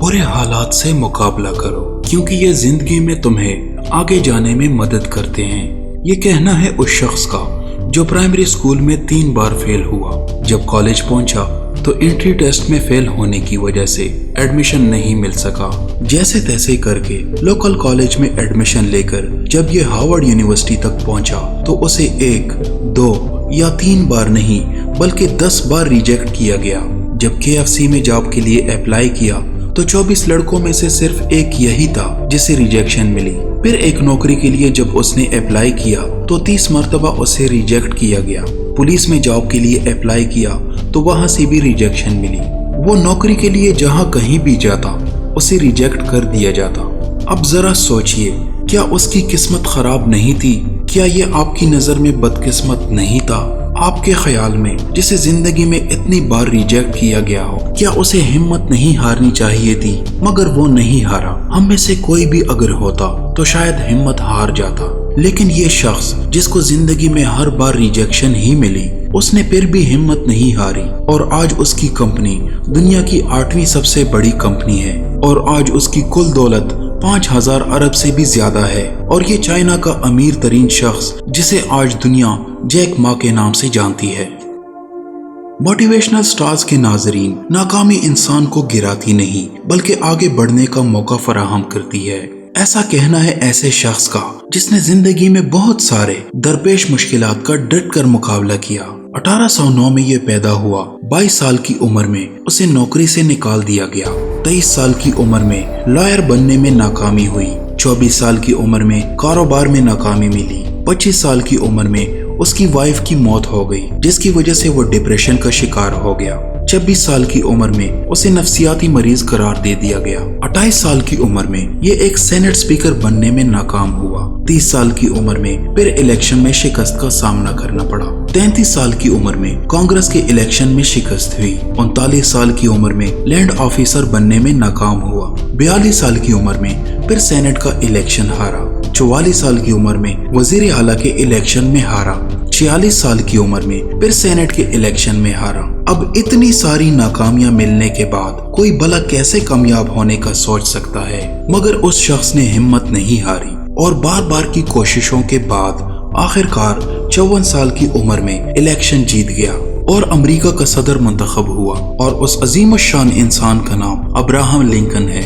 बुरे हालात से मुकाबला करो क्योंकि ये जिंदगी में तुम्हें आगे जाने में मदद करते हैं। ये कहना है उस शख्स का जो प्राइमरी स्कूल में 3 बार फेल हुआ। जब कॉलेज पहुंचा तो एंट्री टेस्ट में फेल होने की वजह से एडमिशन नहीं मिल सका। जैसे तैसे करके लोकल कॉलेज में एडमिशन लेकर जब ये हार्वर्ड यूनिवर्सिटी तक पहुंचा तो उसे 1, 2 या 3 बार नहीं बल्कि 10 बार रिजेक्ट किया गया। जब KFC में जॉब के लिए अप्लाई किया तो 24 लड़कों में से सिर्फ एक यही था जिसे रिजेक्शन मिली। फिर एक नौकरी के लिए जब उसने अप्लाई किया तो 30 मरतबा उसे रिजेक्ट किया गया। पुलिस में जॉब के लिए अप्लाई किया तो वहां से भी रिजेक्शन मिली। वो नौकरी के लिए जहां कहीं भी जाता उसे रिजेक्ट कर दिया जाता। अब जरा सोचिए, क्या उसकी किस्मत खराब नहीं थी? क्या ये आपकी नजर में बदकिस्मत नहीं था? आपके ख्याल में जिसे जिंदगी में इतनी बार रिजेक्ट किया गया हो, क्या उसे हिम्मत नहीं हारनी चाहिए थी? मगर वो नहीं हारा। हम में से कोई भी अगर होता तो शायद हिम्मत हार जाता, लेकिन ये शख्स जिसको जिंदगी में हर बार रिजेक्शन ही मिली, उसने फिर भी हिम्मत नहीं हारी और आज उसकी कंपनी दुनिया की 8वीं सबसे बड़ी कंपनी है और आज उसकी कुल दौलत 5000 अरब से भी ज्यादा है और ये चाइना का अमीर तरीन शख्स जिसे आज दुनिया जैक मा के नाम से जानती है। मोटिवेशनल स्टार्स के नाजरीन, नाकामी इंसान को गिराती नहीं बल्कि आगे बढ़ने का मौका फराहम करती है। ऐसा कहना है ऐसे शख्स का जिसने जिंदगी में बहुत सारे दरपेश मुश्किलात का डट कर मुकाबला किया। 1809 में ये पैदा हुआ। 22 साल की उम्र में उसे नौकरी से निकाल दिया गया। 23 साल की उम्र में लॉयर बनने में नाकामी हुई। 24 साल की उम्र में कारोबार में नाकामी मिली। 25 साल की उम्र में उसकी वाइफ की मौत हो गई जिसकी वजह से वो डिप्रेशन का शिकार हो गया। 26 साल की उम्र में उसे नफ्सियाती मरीज करार दे दिया गया। 28 साल की उम्र में ये एक सेनेट स्पीकर बनने में नाकाम हुआ। 30 साल की उम्र में फिर इलेक्शन में शिकस्त का सामना करना पड़ा। 33 साल की उम्र में कांग्रेस के इलेक्शन में शिकस्त हुई। 39 साल की उम्र में लैंड ऑफिसर बनने में नाकाम हुआ। 42 साल की उम्र में फिर सेनेट का इलेक्शन हारा। 44 साल की उम्र में वजीर आला के इलेक्शन में हारा। 46 साल की उम्र में फिर सेनेट के इलेक्शन में हारा। अब इतनी सारी नाकामियां मिलने के बाद कोई भला कैसे कामयाब होने का सोच सकता है? मगर उस शख्स ने हिम्मत नहीं हारी और बार बार की कोशिशों के बाद आखिरकार 54 साल की उम्र में इलेक्शन जीत गया और अमेरिका का सदर मुंतखब हुआ और उस अजीम शान इंसान का नाम अब्राहम लिंकन है।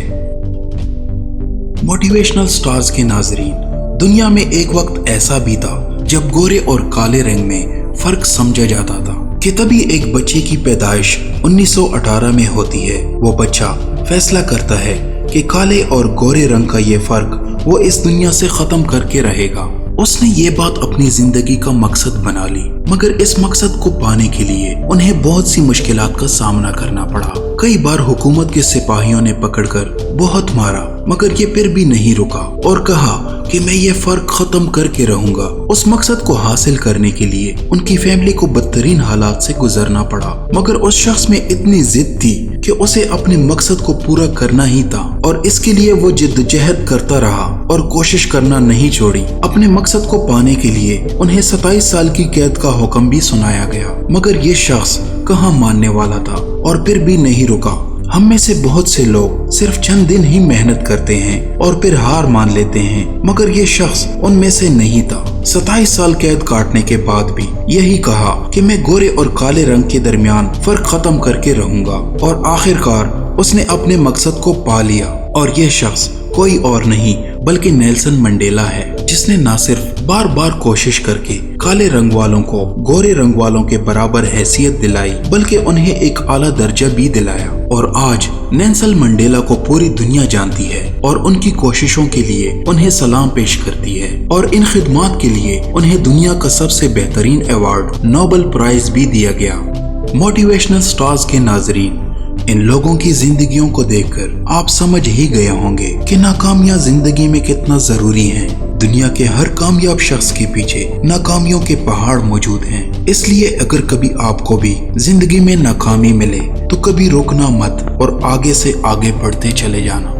मोटिवेशनल स्टार्स के नाजरीन, दुनिया में एक वक्त ऐसा भी था जब गोरे और काले रंग में फर्क समझा जाता था कि तभी एक बच्चे की पैदाइश 1918 में होती है। वो बच्चा फैसला करता है कि काले और गोरे रंग का ये फर्क वो इस दुनिया से खत्म करके रहेगा। उसने ये बात अपनी जिंदगी का मकसद बना ली, मगर इस मकसद को पाने के लिए उन्हें बहुत सी मुश्किलात का सामना करना पड़ा। कई बार हुकूमत के सिपाहियों ने पकड़कर बहुत मारा, मगर ये फिर भी नहीं रुका और कहा कि मैं ये फर्क खत्म करके रहूंगा। उस मकसद को हासिल करने के लिए उनकी फैमिली को बदतरीन हालात से गुजरना पड़ा, मगर उस शख्स में इतनी जिद थी कि उसे अपने मकसद को पूरा करना ही था और इसके लिए वो जिद्दोजहद करता रहा और कोशिश करना नहीं छोड़ी। अपने मकसद को पाने के लिए उन्हें 27 साल की कैद का हुक्म भी सुनाया गया, मगर ये शख्स कहाँ मानने वाला था और फिर भी नहीं रुका। हम में से बहुत से लोग सिर्फ चंद दिन ही मेहनत करते हैं और फिर हार मान लेते हैं, मगर ये शख्स उनमें से नहीं था। 27 साल कैद काटने के बाद भी यही कहा कि मैं गोरे और काले रंग के दरमियान फर्क खत्म करके रहूंगा और आखिरकार उसने अपने मकसद को पा लिया। और ये शख्स कोई और नहीं बल्कि नेल्सन मंडेला है, जिसने न सिर्फ बार बार कोशिश करके काले रंग वालों को गोरे रंग वालों के बराबर हैसियत दिलाई, बल्कि उन्हें एक आला दर्जा भी दिलाया। और आज नेल्सन मंडेला को पूरी दुनिया जानती है और उनकी कोशिशों के लिए उन्हें सलाम पेश करती है और इन खिदमात के लिए उन्हें दुनिया का सबसे बेहतरीन अवार्ड नोबेल प्राइज भी दिया गया। मोटिवेशनल स्टार्स के नाजरीन, इन लोगों की जिंदगियों को देखकर आप समझ ही गए होंगे कि नाकामियां जिंदगी में कितना जरूरी हैं। दुनिया के हर कामयाब शख्स के पीछे नाकामियों के पहाड़ मौजूद हैं। इसलिए अगर कभी आपको भी जिंदगी में नाकामी मिले तो कभी रोकना मत और आगे से आगे बढ़ते चले जाना।